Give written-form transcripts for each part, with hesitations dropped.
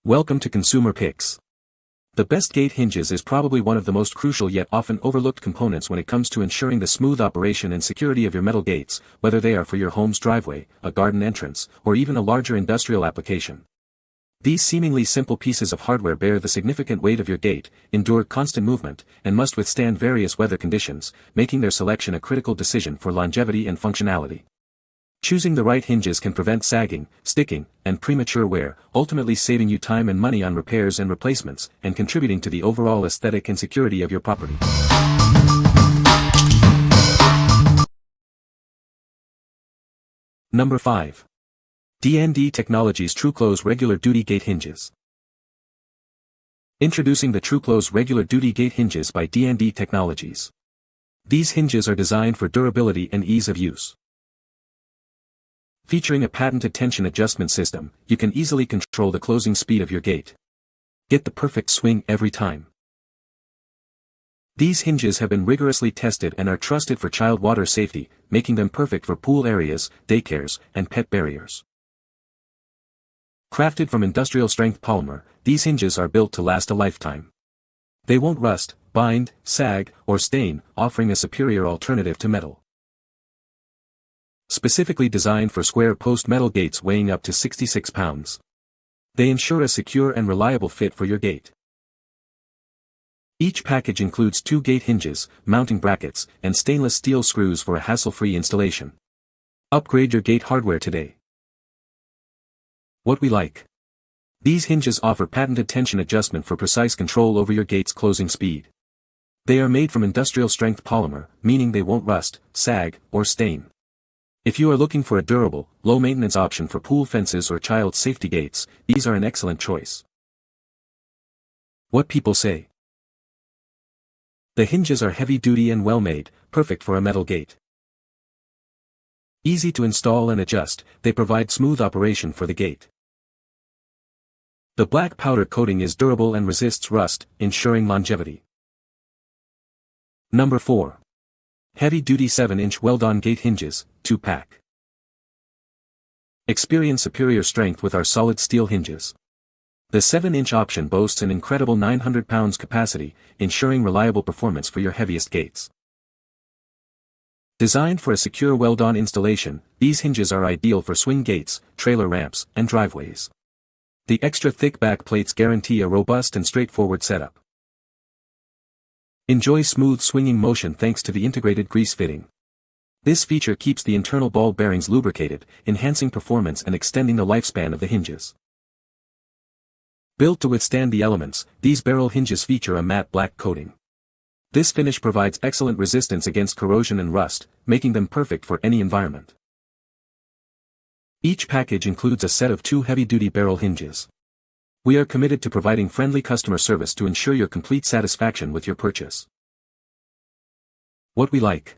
Welcome to Consumer Picks. The best gate hinges is probably one of the most crucial yet often overlooked components when it comes to ensuring the smooth operation and security of your metal gates, whether they are for your home's driveway, a garden entrance, or even a larger industrial application. These seemingly simple pieces of hardware bear the significant weight of your gate, endure constant movement, and must withstand various weather conditions, making their selection a critical decision for longevity and functionality. Choosing the right hinges can prevent sagging, sticking, and premature wear, ultimately saving you time and money on repairs and replacements, and contributing to the overall aesthetic and security of your property. Number 5. D&D Technologies TruClose Regular Duty Gate Hinges. Introducing the TruClose Regular Duty Gate Hinges by D&D Technologies. These hinges are designed for durability and ease of use. Featuring a patented tension adjustment system, you can easily control the closing speed of your gate. Get the perfect swing every time. These hinges have been rigorously tested and are trusted for child water safety, making them perfect for pool areas, daycares, and pet barriers. Crafted from industrial-strength polymer, these hinges are built to last a lifetime. They won't rust, bind, sag, or stain, offering a superior alternative to metal. Specifically designed for square post metal gates weighing up to 66 pounds. They ensure a secure and reliable fit for your gate. Each package includes 2 gate hinges, mounting brackets, and stainless steel screws for a hassle-free installation. Upgrade your gate hardware today. What we like. These hinges offer patented tension adjustment for precise control over your gate's closing speed. They are made from industrial-strength polymer, meaning they won't rust, sag, or stain. If you are looking for a durable, low-maintenance option for pool fences or child safety gates, these are an excellent choice. What people say. The hinges are heavy-duty and well-made, perfect for a metal gate. Easy to install and adjust, they provide smooth operation for the gate. The black powder coating is durable and resists rust, ensuring longevity. Number 4. Heavy-duty 7-inch Weld-On Gate Hinges, 2-pack. Experience superior strength with our solid steel hinges. The 7-inch option boasts an incredible 900 pounds capacity, ensuring reliable performance for your heaviest gates. Designed for a secure Weld-On installation, these hinges are ideal for swing gates, trailer ramps, and driveways. The extra thick back plates guarantee a robust and straightforward setup. Enjoy smooth swinging motion thanks to the integrated grease fitting. This feature keeps the internal ball bearings lubricated, enhancing performance and extending the lifespan of the hinges. Built to withstand the elements, these barrel hinges feature a matte black coating. This finish provides excellent resistance against corrosion and rust, making them perfect for any environment. Each package includes a set of 2 heavy-duty barrel hinges. We are committed to providing friendly customer service to ensure your complete satisfaction with your purchase. What we like.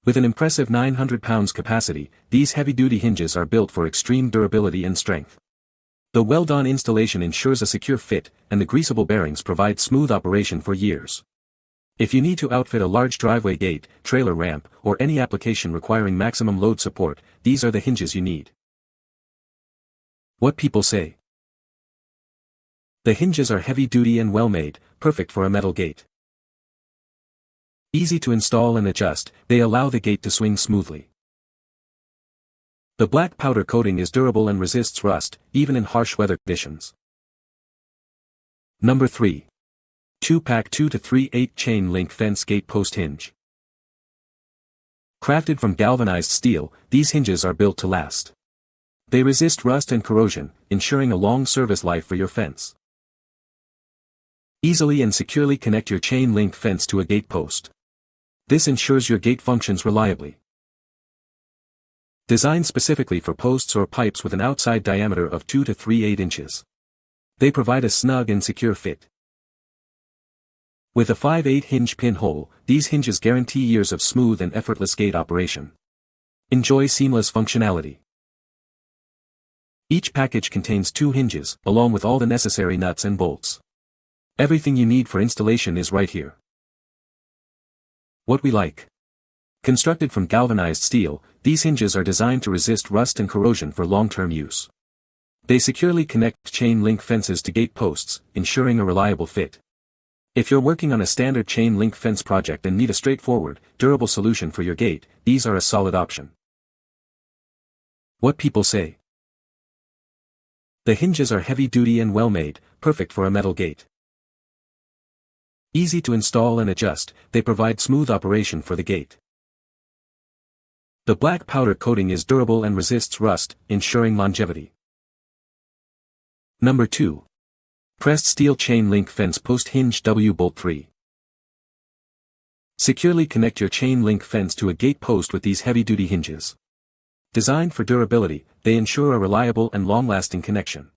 With an impressive 900 pounds capacity, these heavy-duty hinges are built for extreme durability and strength. The Weld-On installation ensures a secure fit, and the greasable bearings provide smooth operation for years. If you need to outfit a large driveway gate, trailer ramp, or any application requiring maximum load support, these are the hinges you need. What people say. The hinges are heavy-duty and well-made, perfect for a metal gate. Easy to install and adjust, they allow the gate to swing smoothly. The black powder coating is durable and resists rust, even in harsh weather conditions. Number 3. 2-pack 2 to 3/8 chain link fence gate post hinge. Crafted from galvanized steel, these hinges are built to last. They resist rust and corrosion, ensuring a long service life for your fence. Easily and securely connect your chain link fence to a gate post. This ensures your gate functions reliably. Designed specifically for posts or pipes with an outside diameter of 2 to 3/8 inches. They provide a snug and secure fit. With a 5/8 hinge pinhole, these hinges guarantee years of smooth and effortless gate operation. Enjoy seamless functionality. Each package contains 2 hinges, along with all the necessary nuts and bolts. Everything you need for installation is right here. What we like. Constructed from galvanized steel, these hinges are designed to resist rust and corrosion for long-term use. They securely connect chain link fences to gate posts, ensuring a reliable fit. If you're working on a standard chain link fence project and need a straightforward, durable solution for your gate, these are a solid option. What people say. The hinges are heavy-duty and well-made, perfect for a metal gate. Easy to install and adjust, they provide smooth operation for the gate. The black powder coating is durable and resists rust, ensuring longevity. Number 2. Pressed steel chain link fence post hinge W-bolt 3. Securely connect your chain link fence to a gate post with these heavy-duty hinges. Designed for durability, they ensure a reliable and long-lasting connection.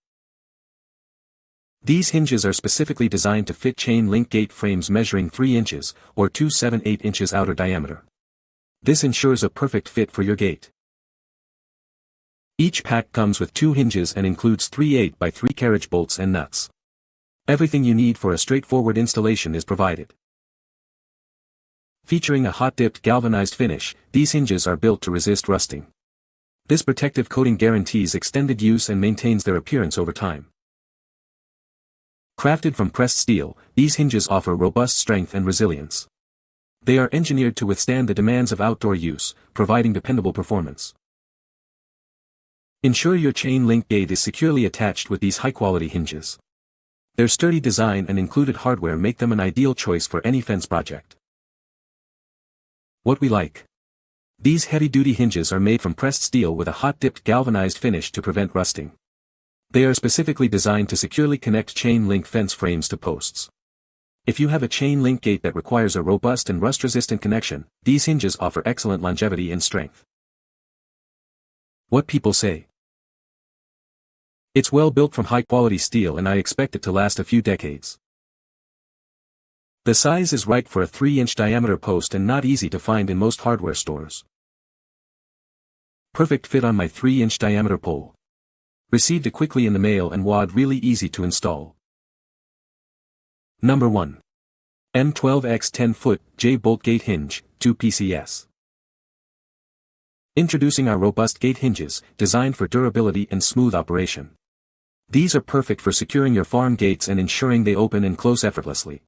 These hinges are specifically designed to fit chain link gate frames measuring 3 inches, or 2.78 inches outer diameter. This ensures a perfect fit for your gate. Each pack comes with 2 hinges and includes 3 8x3 carriage bolts and nuts. Everything you need for a straightforward installation is provided. Featuring a hot-dipped galvanized finish, these hinges are built to resist rusting. This protective coating guarantees extended use and maintains their appearance over time. Crafted from pressed steel, these hinges offer robust strength and resilience. They are engineered to withstand the demands of outdoor use, providing dependable performance. Ensure your chain link gate is securely attached with these high-quality hinges. Their sturdy design and included hardware make them an ideal choice for any fence project. What we like. These heavy-duty hinges are made from pressed steel with a hot-dipped galvanized finish to prevent rusting. They are specifically designed to securely connect chain link fence frames to posts. If you have a chain link gate that requires a robust and rust-resistant connection, these hinges offer excellent longevity and strength. What people say. It's well built from high-quality steel and I expect it to last a few decades. The size is right for a 3-inch diameter post and not easy to find in most hardware stores. Perfect fit on my 3-inch diameter pole. Received it quickly in the mail and wad really easy to install. Number 1. M12X 10-foot J-bolt gate hinge, 2 PCS. Introducing our robust gate hinges, designed for durability and smooth operation. These are perfect for securing your farm gates and ensuring they open and close effortlessly.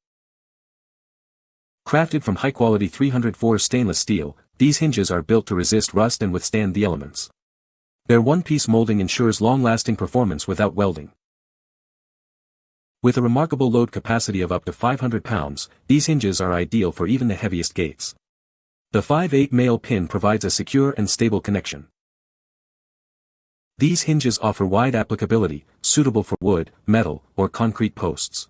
Crafted from high-quality 304 stainless steel, these hinges are built to resist rust and withstand the elements. Their one-piece molding ensures long-lasting performance without welding. With a remarkable load capacity of up to 500 pounds, these hinges are ideal for even the heaviest gates. The 5/8 male pin provides a secure and stable connection. These hinges offer wide applicability, suitable for wood, metal, or concrete posts.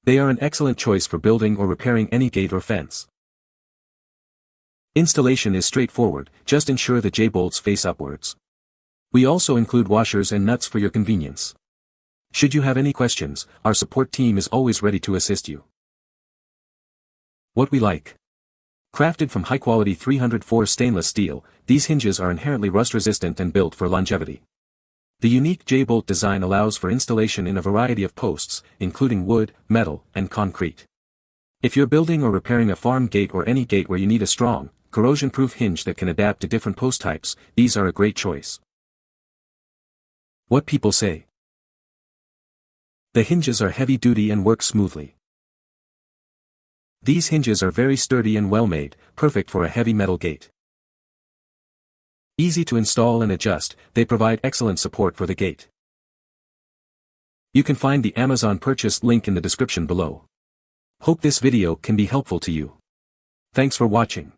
They are an excellent choice for building or repairing any gate or fence. Installation is straightforward, just ensure the J-bolts face upwards. We also include washers and nuts for your convenience. Should you have any questions, our support team is always ready to assist you. What we like. Crafted from high-quality 304 stainless steel, these hinges are inherently rust-resistant and built for longevity. The unique J-bolt design allows for installation in a variety of posts, including wood, metal, and concrete. If you're building or repairing a farm gate or any gate where you need a strong, corrosion-proof hinge that can adapt to different post types, these are a great choice. What people say. The hinges are heavy-duty and work smoothly. These hinges are very sturdy and well-made, perfect for a heavy metal gate. Easy to install and adjust, they provide excellent support for the gate. You can find the Amazon purchase link in the description below. Hope this video can be helpful to you. Thanks for watching.